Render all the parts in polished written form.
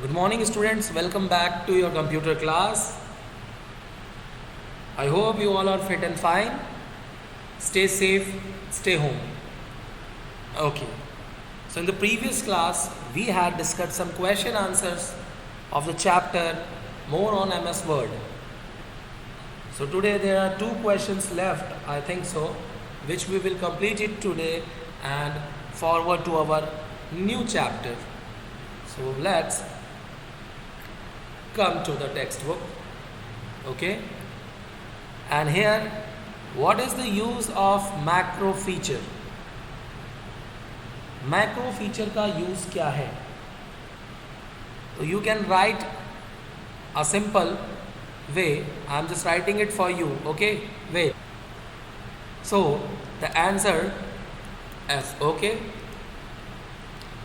Good morning, students. Welcome back to your computer class. I hope you all are fit and fine. Stay safe, stay home. Okay. So, in the previous class, we had discussed some question answers of the chapter More on MS Word. So, today there are two questions left, I think so, which we will complete it today and forward to our new chapter. So, let's come to the textbook. Okay, and here what is the use of macro feature? Macro feature का use क्या है? So you can write a simple way. I am just writing it for you. Okay, wait. So the answer is okay.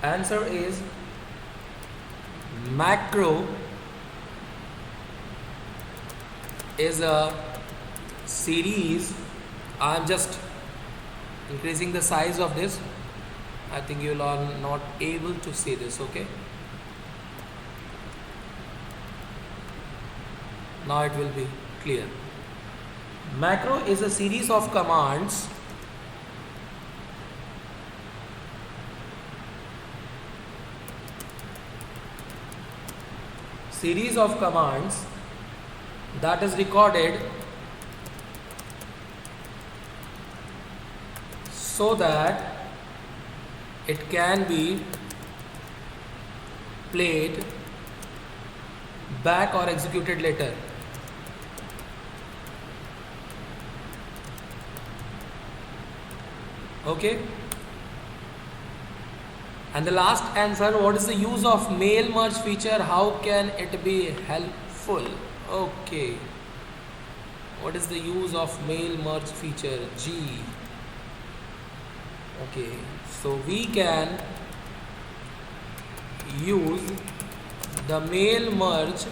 Answer is macro is a series. I'm just increasing the size of this. I think you are not able to see this. Okay, now it will be clear. Macro is a series of commands that is recorded so that it can be played back or executed later. Okay, and the last answer, what is the use of mail merge feature? How can it be helpful? Okay, what is the use of mail merge feature? G. Okay, so we can use the mail merge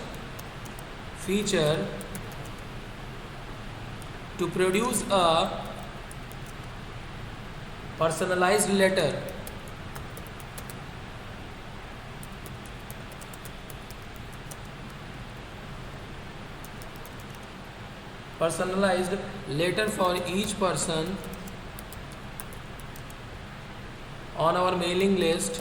feature to produce a personalized letter for each person on our mailing list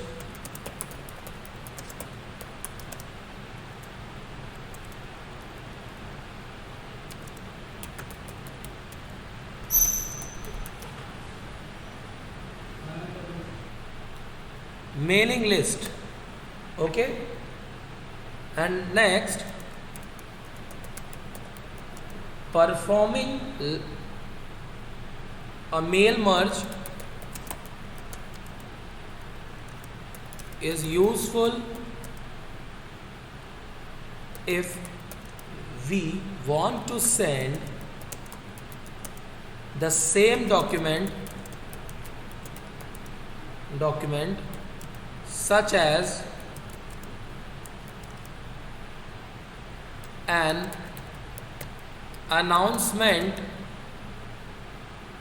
okay, and next performing a mail merge is useful if we want to send the same document such as an announcement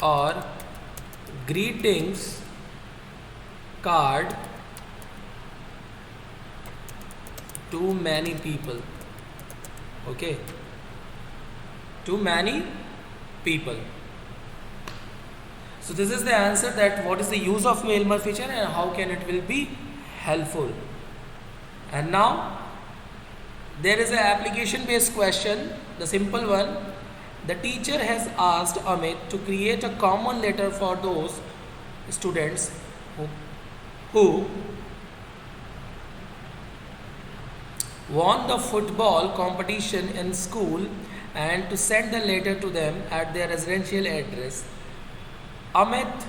or greetings card to many people. Okay, to many people. So this is the answer, that what is the use of mail merge feature and how can it will be helpful. And now there is an application based question, the simple one. The teacher has asked Amit to create a common letter for those students who won the football competition in school and to send the letter to them at their residential address. Amit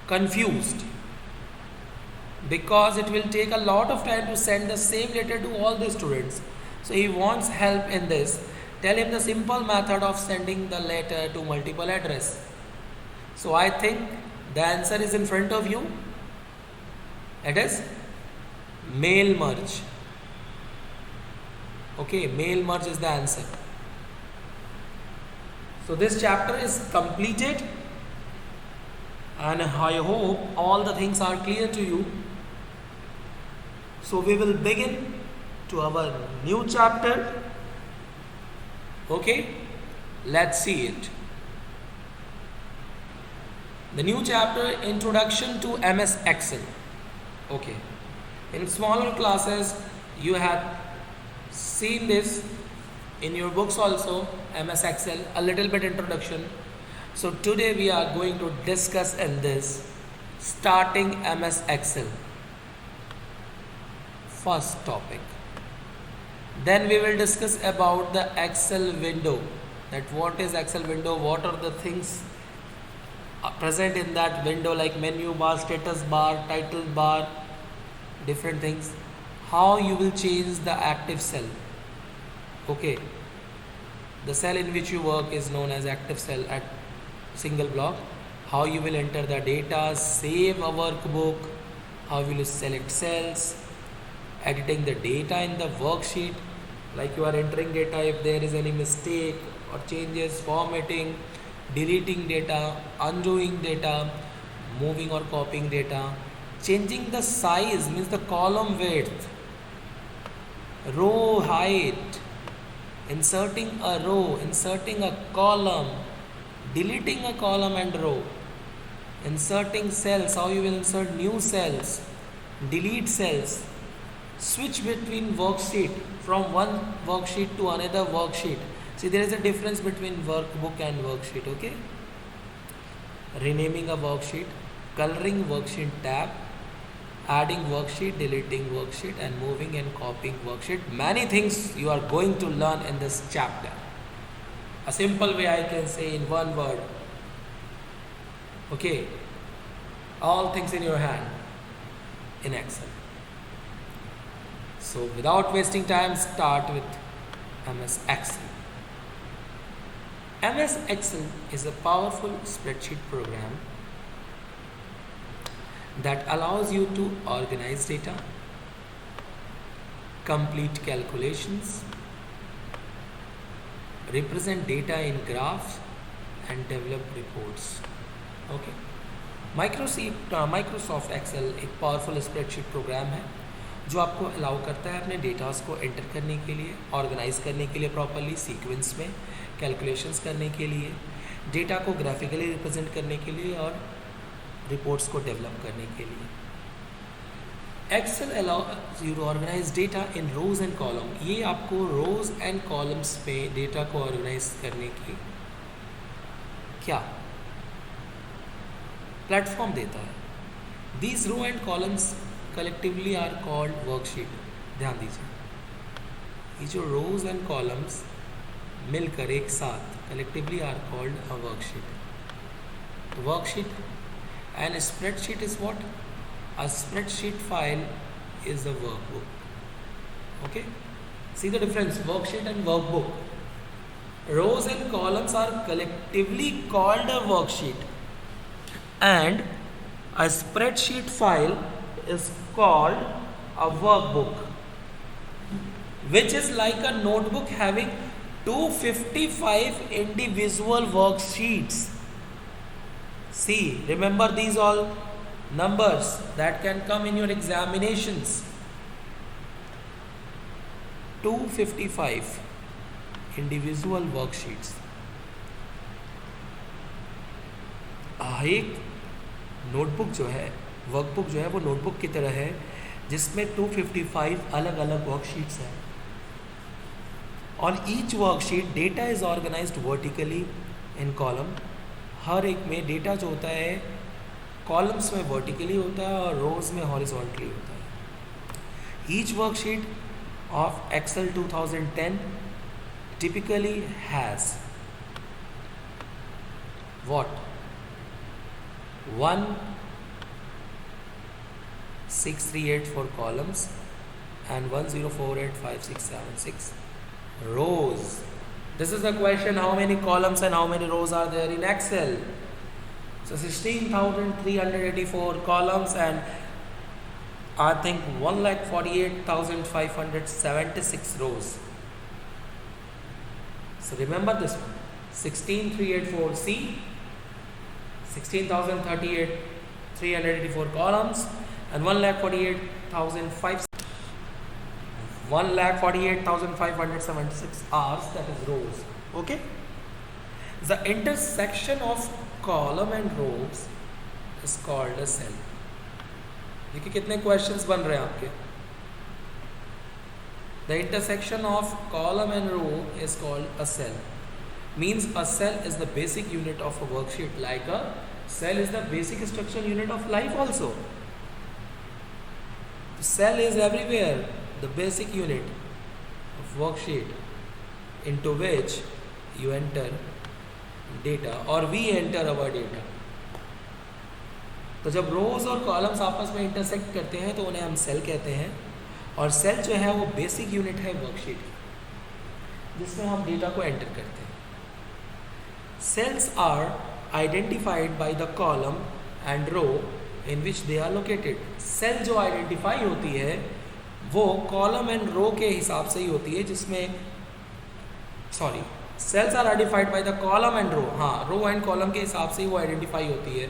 confused because it will take a lot of time to send the same letter to all the students. So he wants help in this. Tell him the simple method of sending the letter to multiple address. So I think the answer is in front of you. It is mail merge. Okay, mail merge is the answer. So this chapter is completed and I hope all the things are clear to you. So we will begin to our new chapter. Okay, let's see it. The new chapter, Introduction to MS Excel. Okay, in smaller classes you have seen this in your books also, MS Excel, a little bit introduction. So today we are going to discuss in this starting MS Excel, first topic. Then we will discuss about the Excel window, that what is Excel window, what are the things present in that window, like menu bar, status bar, title bar, different things. How you will change the active cell. Okay, the cell in which you work is known as active cell at single block. How you will enter the data, save a workbook, how will you select cells, editing the data in the worksheet, like you are entering data, if there is any mistake or changes, formatting, deleting data, undoing data, moving or copying data, changing the size, means the column width, row height, inserting a row, inserting a column, deleting a column and row, inserting cells, how you will insert new cells, delete cells, switch between worksheet from one worksheet to another worksheet. See, there is a difference between workbook and worksheet. Okay, renaming a worksheet, coloring worksheet tab, adding worksheet, deleting worksheet, and moving and copying worksheet. Many things you are going to learn in this chapter. A simple way I can say in one word. Okay, all things in your hand in Excel. So without wasting time, start with MS Excel. MS Excel is a powerful spreadsheet program that allows you to organize data, complete calculations, represent data in graphs, and develop reports. Okay, Microsoft Excel एक powerful spreadsheet program है जो आपको allow करता है अपने datas को enter करने के लिए, ऑर्गेनाइज करने के लिए प्रॉपरली सीक्वेंस में, कैलकुलेशंस करने के लिए, डेटा को ग्राफिकली रिप्रेजेंट करने के लिए और रिपोर्ट्स को डेवलप करने के लिए. Excel allows you to organise data in rows and columns. ये आपको रोज एंड कॉलम्स में डेटा को ऑर्गेनाइज करने की क्या प्लेटफॉर्म देता है. These row and columns collectively are called worksheet. ध्यान दीजिए, ये जो रोज एंड कॉलम्स मिलकर एक साथ collectively are called a worksheet. Worksheet and spreadsheet is what? A spreadsheet file is a workbook. Okay, see the difference, worksheet and workbook. Rows and columns are collectively called a worksheet, and a spreadsheet file is called a workbook, which is like a notebook having 255 individual worksheets. See, remember these all numbers that can come in your examinations. 255 individual worksheets. एक notebook जो है, workbook जो है, वो notebook की तरह है जिसमें 255 अलग अलग वर्कशीट्स हैं. On each worksheet data is organized vertically in column. हर एक में डेटा जो होता है कॉलम्स में वर्टिकली होता है और रोज में हॉरिजॉन्टली होता है. Each worksheet of Excel 2010 typically has what? 16384 columns and 10485676 rows. This is the question, how many columns and how many rows are there in Excel? So 16,384 columns and I think 1,48,576 rows. So remember this one, 16384C, 16,384 columns and 1,48,500. 1,48,576 hours, that is rows. Okay. The intersection of column and rows is called a cell. देखिए कितने questions बन रहे हैं आपके. The intersection of column and row is called a cell. Means a cell is the basic unit of a worksheet. Like a cell is the basic structural unit of life also. The cell is everywhere, the basic unit of worksheet into which you enter data or we enter our data. तो जब रोज और columns आपस में intersect करते हैं तो उन्हें हम सेल कहते हैं. और सेल जो है वो बेसिक यूनिट है वर्कशीट की, जिसमें हम डेटा को एंटर करते हैं. Cells are identified by the column and row in which they are located. Cell जो आइडेंटिफाई होती है वो कॉलम एंड रो के हिसाब से ही होती है, जिसमें cells are identified by the column and row. हाँ, रो एंड कॉलम के हिसाब से ही वो आइडेंटिफाई होती है.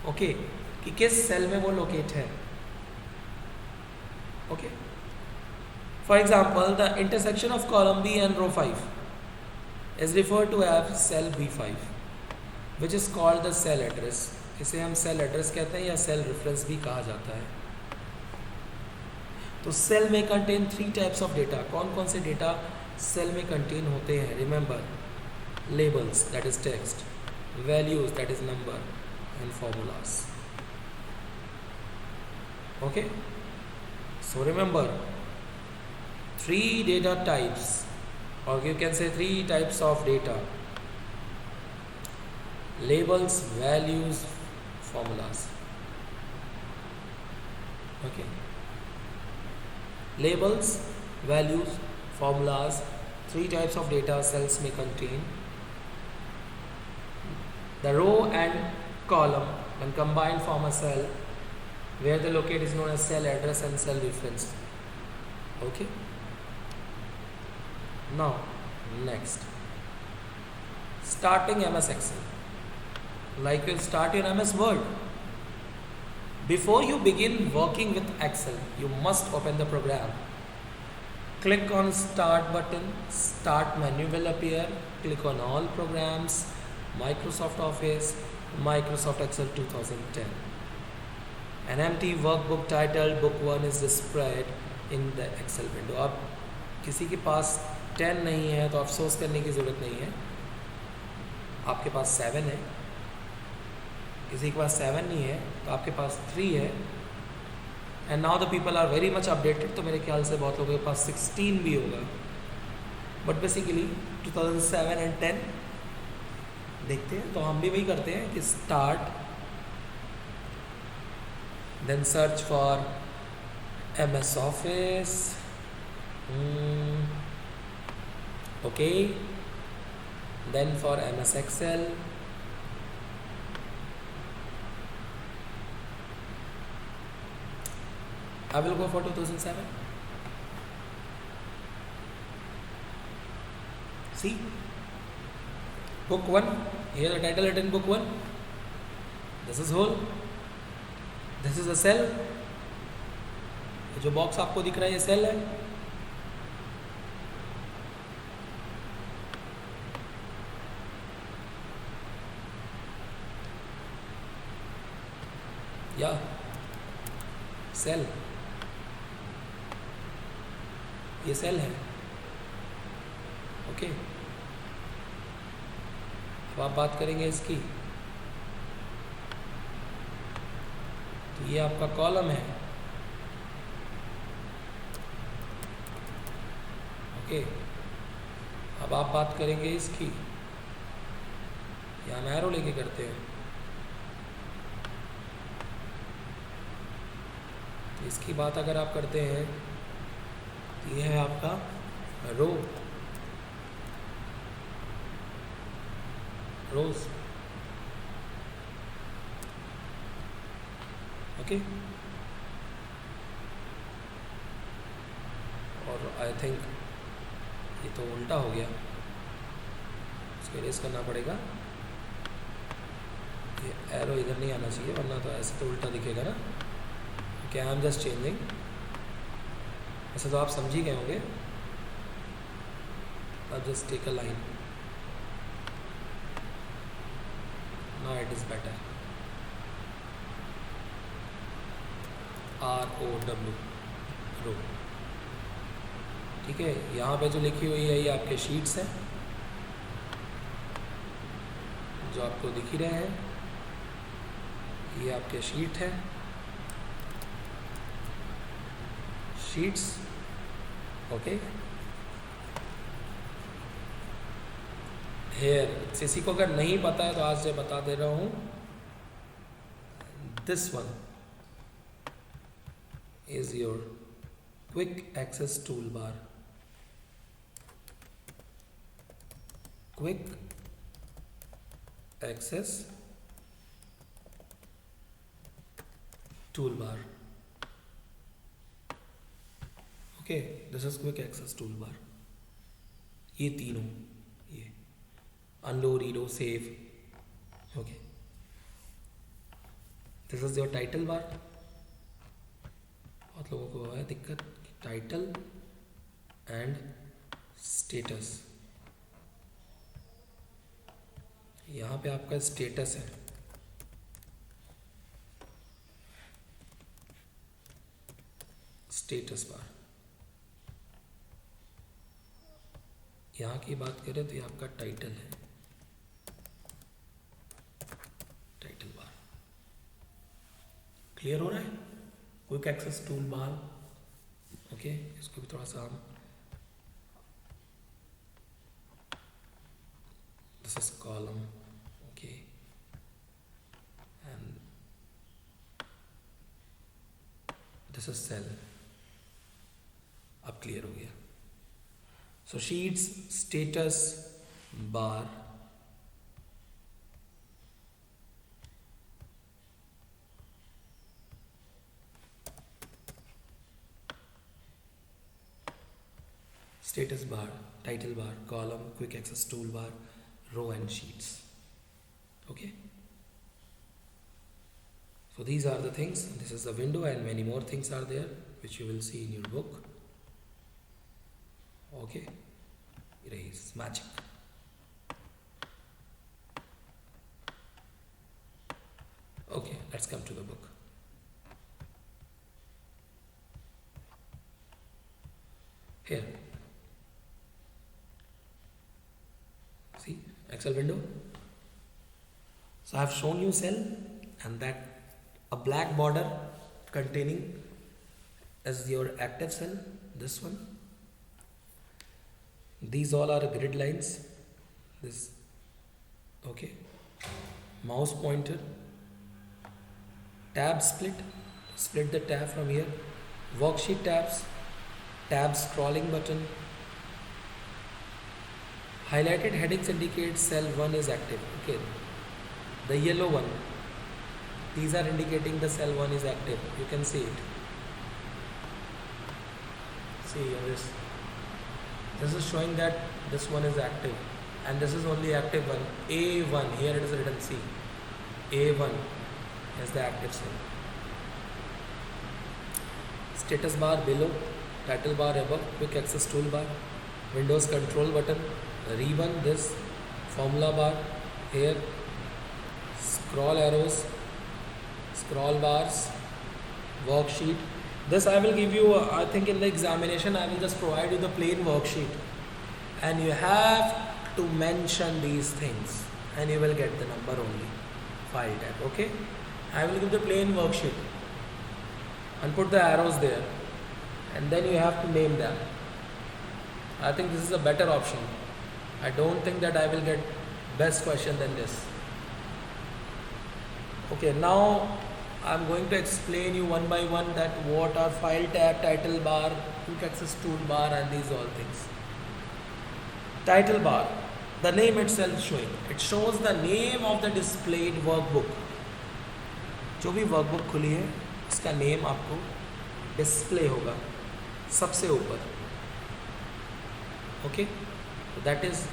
ओके कि किस सेल में वो लोकेट है. Okay, for example the intersection of column B and row 5 is referred to as cell B5, which is called the cell address. इसे हम cell address कहते हैं या cell reference भी कहा जाता है. तो cell में contain 3 types of data. कौन कौन से data cell में contain होते हैं? Remember, labels, that is text, values, that is number, and formulas. Okay, so remember 3 data types, or you can say 3 types of data: labels, values, formulas. Okay, labels, values, formulas, 3 types of data cells may contain. The row and column when combined form a cell, where the locate is known as cell address and cell reference. Okay, now next, starting MS Excel. Like you'll start your MS Word. Before you begin working with Excel, you must open the program. Click on Start button. Start menu will appear. Click on All Programs, Microsoft Office, Microsoft Excel 2010. An empty workbook titled Book 1 is displayed in the Excel window. अब किसी के पास 10 नहीं है तो अफसोस करने की ज़रूरत नहीं है, आपके पास 7 है. किसी के पास 7 नहीं है तो आपके पास 3 है. And now the people are very much updated, तो मेरे ख्याल से बहुत लोगों के पास 16 भी होगा. बट बेसिकली 2007 एंड 10 देखते हैं, तो हम भी वही करते हैं कि start, then search for MS Office. Okay, then for MS Excel. I will go for 2007. See, book 1, here the title written book 1. This is whole, this is a cell. जो बॉक्स आपको दिख रहा है ये सेल है. या cell, ये cell है. ओके, अब आप बात करेंगे इसकी, तो ये आपका कॉलम है. ओके, अब आप बात करेंगे इसकी, या हम एरो लेके करते हैं. तो इसकी बात अगर आप करते हैं तो ये है आपका रो, रोज. ओके, और आई थिंक ये तो उल्टा हो गया, इसको इरेज करना पड़ेगा. ये एरो इधर नहीं आना चाहिए, वरना तो ऐसे तो उल्टा दिखेगा ना. Okay, I am just changing. ऐसा तो आप समझ ही गए होंगे. I'll just take a line. Now it is better. ROW, रो. ठीक है, यहाँ पे जो लिखी हुई है ये आपके शीट्स हैं जो आपको दिख ही रहे हैं. ये आपके शीट है, शीट्स. ओके, हेयर किसी को अगर नहीं पता है तो आज से बता दे रहा हूँ. This one is your quick access toolbar. Quick access toolbar. Okay, this is quick access toolbar. ये तीनों, ये undo, redo, save. Okay, this is your title bar. बहुत लोगों को है दिक्कत, टाइटल एंड स्टेटस. यहाँ पे आपका स्टेटस है. Status bar. यहाँ की बात करें तो ये आपका टाइटल है, टाइटल बार. क्लियर हो रहा है? Quick access tool bar. Okay, इसको भी थोड़ा सा हम, this is column. Okay, and this is cell. अब क्लियर हो गया. So sheets, status bar, status bar, title bar, column, quick access toolbar, row and sheets. Okay, so these are the things. This is the window and many more things are there which you will see in your book. Okay, erase magic. Okay, let's come to the book. Here, see, Excel window. So I have shown you cell and that a black border containing as your active cell, this one. These all are grid lines. This, okay, mouse pointer, tab split, split the tab from here, worksheet tabs, tab scrolling button. Highlighted headings indicate cell 1 is active. Okay, the yellow one, these are indicating the cell 1 is active. You can see it. See here, this is showing that this one is active and this is only active one. A1, here it is written, see, A1 is the active cell. Status bar below, title bar above, quick access toolbar, Windows control button, ribbon, this formula bar here, scroll arrows, scroll bars, worksheet. This I will give you, I think in the examination I will just provide you the plain worksheet and you have to mention these things and you will get the number only, file tab. Okay, I will give the plain worksheet and put the arrows there and then you have to name them. I think this is a better option. I don't think that I will get best question than this. Okay, now I am going to explain you one by one that what are file tab, title bar, quick access toolbar and these all things. Title bar, the name itself showing, it shows the name of the displayed workbook. जो भी workbook खुली है इसका name आपको display होगा सबसे ऊपर. Okay, so that is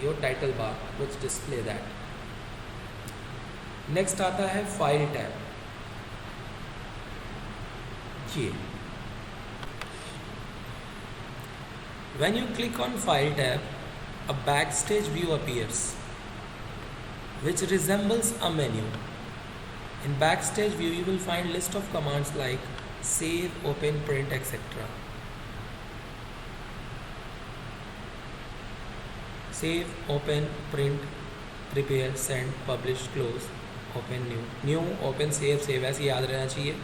your title bar which display that. Next आता है फाइल टैब. ये When you click on File tab, a backstage view appears, which resembles a menu. In backstage view, you will find list of commands like save, open, print, etc. Save, open, print, prepare, send, publish, close, open, new, open, save as, ये याद रहना चाहिए.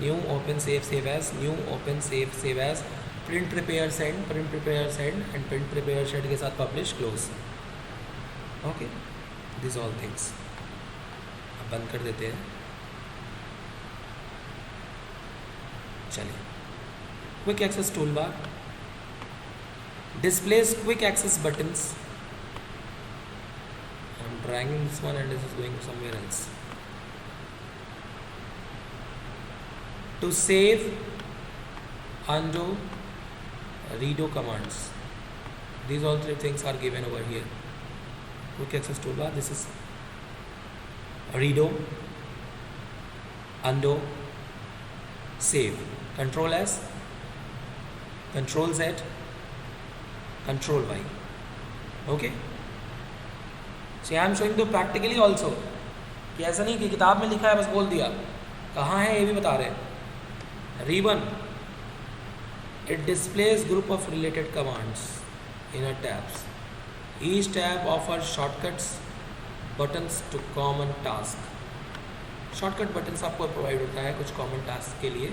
New, open, save as, new, open, save as, print, prepare, send, and print, prepare, send के साथ publish, close. Okay, these all things. अब बंद कर देते हैं. चलिए, quick access tool bar displays quick access buttons. I'm dragging this one and this is going somewhere else. To save, undo, redo commands. These all three things are given over here. Quick access toolbar. This is redo, undo, save. Control S, Control Z, Control Y. Okay. So I am showing you practically also. कि ऐसा नहीं कि किताब में लिखा है बस बोल दिया, कहाँ है ये भी बता रहे हैं. Ribbon, it displays group of related commands in a tabs. Each tab offers shortcuts buttons to common task. Shortcut buttons आपको प्रोवाइड होता है कुछ कॉमन टास्क के लिए,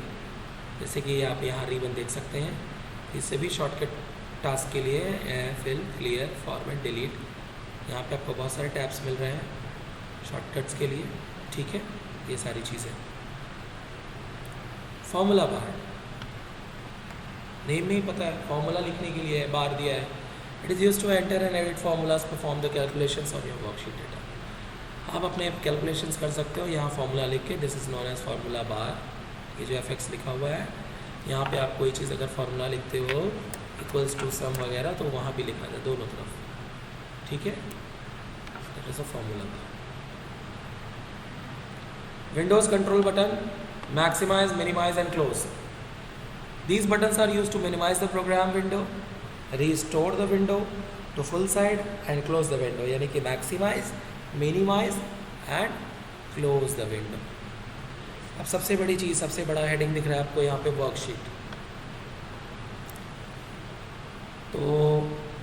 जैसे कि आप यहाँ रिबन देख सकते हैं. इससे भी शॉर्टकट टास्क के लिए फिल, क्लियर, फॉर्मेट, डिलीट, यहाँ पे आपको बहुत सारे टैब्स मिल रहे हैं शॉर्टकट्स के लिए. ठीक है, ये सारी चीज़ें. फॉर्मूला बार, नेम नहीं पता है, फॉर्मूला लिखने के लिए बार दिया है. It is use to enter and edit formulas, perform the calculations on your worksheet data. आप अपने कैलकुलेशंस कर सकते हो यहाँ फॉर्मूला लिख के. This is known as formula bar. ये जो एफ लिखा हुआ है, यहाँ पे आप कोई चीज़ अगर फार्मूला लिखते हो इक्वल्स टू सम वगैरह तो वहाँ भी लिखा जाए दोनों तरफ. ठीक है, that is a formula bar. Windows control button, maximise, minimise and close. These buttons are used to minimize the program window, restore the window to full side and close the window. यानी कि maximize, minimize and close the window. अब सबसे बड़ी चीज़, सबसे बड़ा heading दिख रहा है आपको यहाँ पे वर्कशीट, तो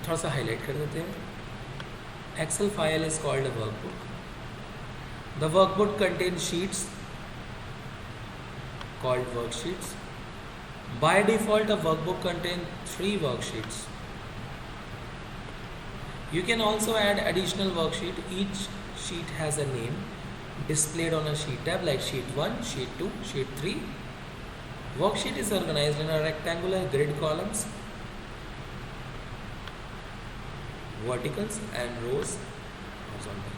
थोड़ा सा हाईलाइट कर देते हैं. Excel file is called a workbook. The workbook contain sheets called worksheets. By default, a workbook contains 3 worksheets. You can also add additional worksheet. Each sheet has a name displayed on a sheet tab like sheet 1, sheet 2, sheet 3. Worksheet is organized in a rectangular grid columns, verticals and rows horizontal.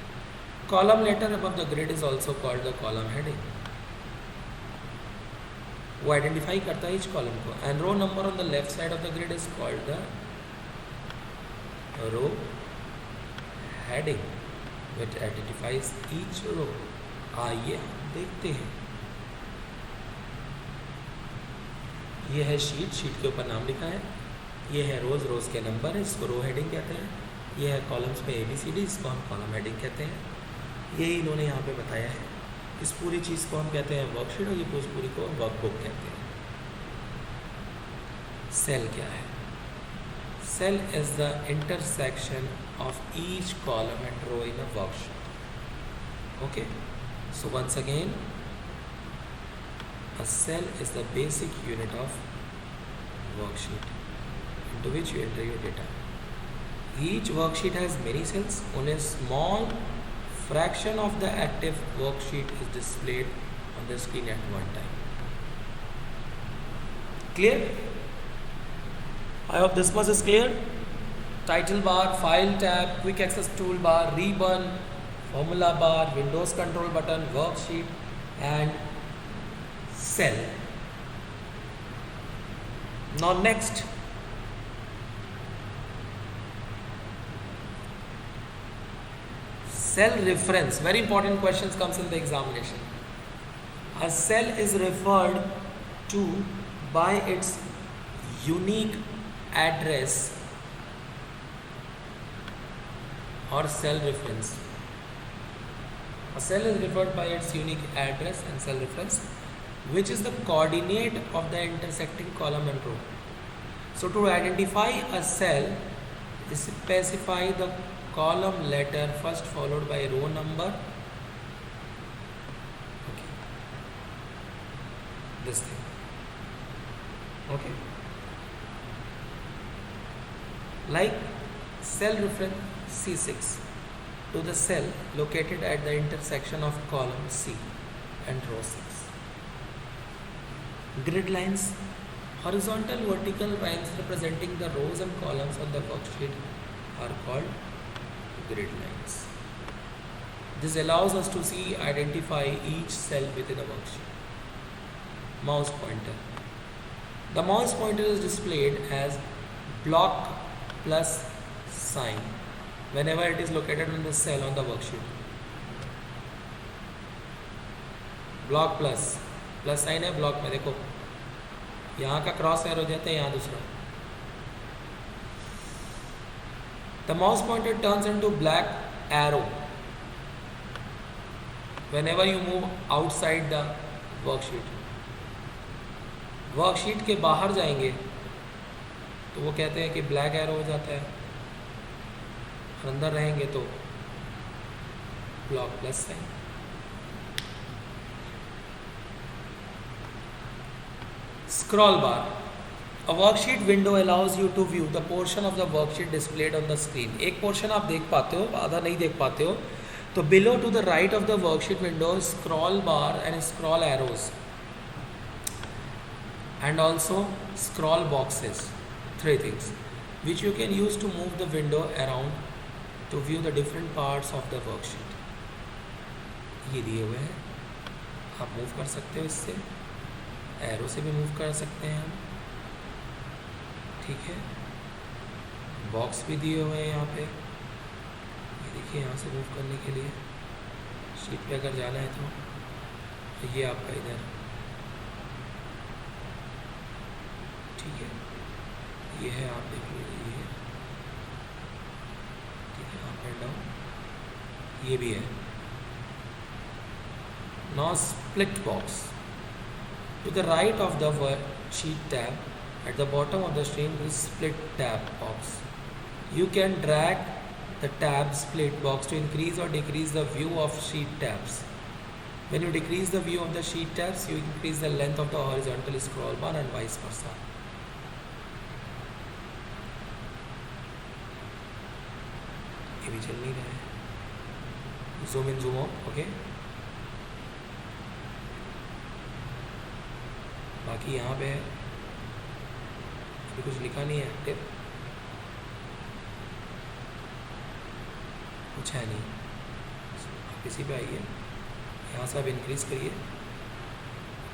Column letter above the grid is also called the column heading. वो identify करता है each column को. And row number on the left side of the grid is called the row heading which identifies each row. आइए देखते हैं. ये है sheet, sheet के ऊपर नाम लिखा है. ये है रोज, रोज के नंबर है, इसको रो हेडिंग कहते हैं. ये है कॉलम्स में ABCD, इसको हम कॉलम हेडिंग कहते हैं. यही इन्होंने यहाँ पे बताया है. इस पूरी चीज़ को हम कहते हैं वर्कशीट और ये पूरी को वर्कबुक कहते हैं. सेल क्या है? Cell is the intersection of each column and row in a worksheet. Okay, so once again, a cell is the basic unit of worksheet into which you enter your data. Each worksheet has many cells. Only a small fraction of the active worksheet is displayed on the screen at one time. Clear? I hope this much is clear. Title bar, file tab, quick access toolbar, ribbon, formula bar, Windows control button, worksheet and cell. Now next, cell reference. Very important questions comes in the examination. A cell is referred to by its unique address or cell reference. A cell is referred by its unique address and cell reference, which is the coordinate of the intersecting column and row. So to identify a cell, specify the column letter first followed by row number. Okay. This thing. Okay. Like cell reference C6 to the cell located at the intersection of column C and row 6. Grid lines, horizontal vertical lines representing the rows and columns on the worksheet are called grid lines. This allows us to identify each cell within a worksheet. Mouse pointer. The mouse pointer is displayed as block plus sign whenever it is located in the cell on the worksheet. Block plus sign है block में, देखो यहाँ का cross arrow हो जाता है, यहाँ दूसरा. The mouse pointer turns into black arrow whenever you move outside the worksheet. Worksheet के बाहर जाएंगे तो वो कहते हैं कि ब्लैक एरो हो जाता है, और अंदर रहेंगे तो block plus sign. Scroll bar. A worksheet window allows you to view the portion of the worksheet displayed on the screen. एक पोर्शन आप देख पाते हो, आधा नहीं देख पाते हो. तो below to the right of the worksheet window, scroll bar and scroll arrows, and also scroll boxes. 3 things which you can use to move the window around to view the different parts of the worksheet. ये दिए हुए हैं, आप move कर सकते हो इससे, arrow से भी मूव कर सकते हैं हम. ठीक है, बॉक्स भी दिए हुए हैं यहाँ पे, ये देखिए यहाँ से मूव करने के लिए. शीट पे अगर जाना है तो ये आपका इधर, ठीक है, ये है, आप देख लीजिए, ये ठीक है, अप एंड डाउन, ये भी है. Now split box. To the right of the worksheet tab, at the bottom of the screen is split tab box. You can drag the tab split box to increase or decrease the view of sheet tabs. When you decrease the view of the sheet tabs, you increase the length of the horizontal scroll bar and vice versa. ये भी चल नहीं रहा है. Zoom in, zoom out, okay. बाकी यहाँ पे अभी कुछ लिखा नहीं है, एक्टिव कुछ है नहीं. आप इसी पे आइए, यहाँ से आप इंक्रीज़ करिए,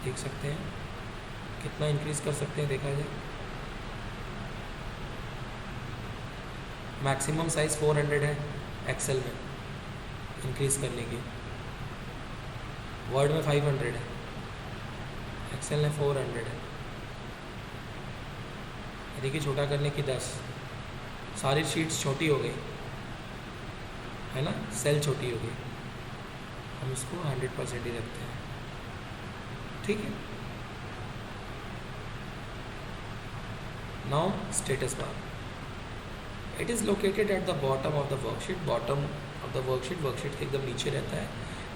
देख सकते हैं कितना इंक्रीज़ कर सकते हैं, देखा जाए. मैक्सिमम साइज़ 400 है एक्सेल में इंक्रीज़ करने की, वर्ड में 500 है, एक्सेल में 400 है. देखिए छोटा करने की 10, सारी शीट्स छोटी हो गई है ना, सेल छोटी हो गई, हम इसको 100% ही रखते हैं. ठीक है. Now status bar. It is located at the bottom of the worksheet. Bottom of the worksheet के एकदम नीचे रहता है,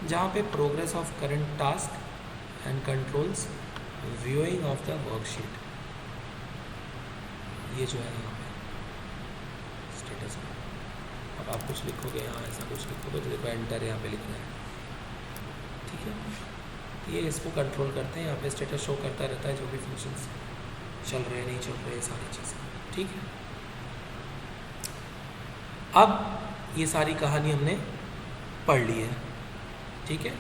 जहाँ पे progress of current task and controls, viewing of the worksheet, ये जो है यहाँ पे स्टेटस में. अब आप कुछ लिखोगे यहाँ, ऐसा कुछ लिखोगे तो देखो एंटर यहाँ पे लिख रहा है. ठीक है, ये इसको कंट्रोल करते हैं. यहाँ पे स्टेटस शो करता रहता है, जो भी फंक्शंस चल रहे हैं, नहीं चल रहे, सारी चीज़ें. ठीक है, अब ये सारी कहानी हमने पढ़ ली है. ठीक है,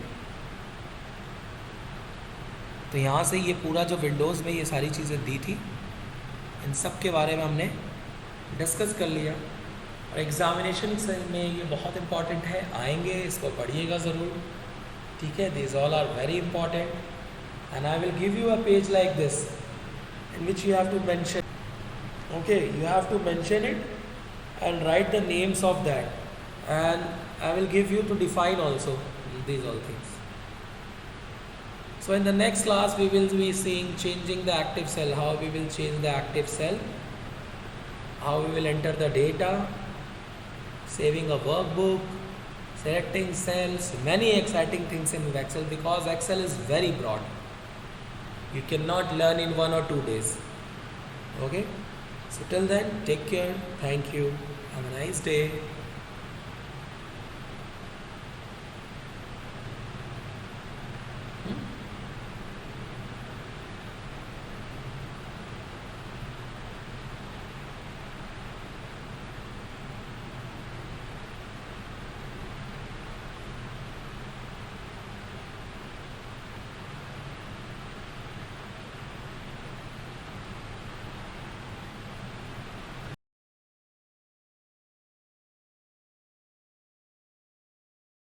तो यहाँ से ये पूरा जो विंडोज़ में ये सारी चीज़ें दी थी, इन सब के बारे में हमने डिस्कस कर लिया. और एग्ज़ामिनेशन में ये बहुत इम्पॉर्टेंट है, आएंगे, इसको पढ़िएगा ज़रूर. ठीक है, this all are very important. And I will give you a page like this in which you have to mention, okay, you have to mention it and write the names of that and I will give you to define also these all things. So in the next class we will be seeing changing the active cell, how we will change the active cell, how we will enter the data, saving a workbook, selecting cells, many exciting things in Excel, because Excel is very broad. You cannot learn in 1 or 2 days. Okay? So till then, take care. Thank you. Have a nice day.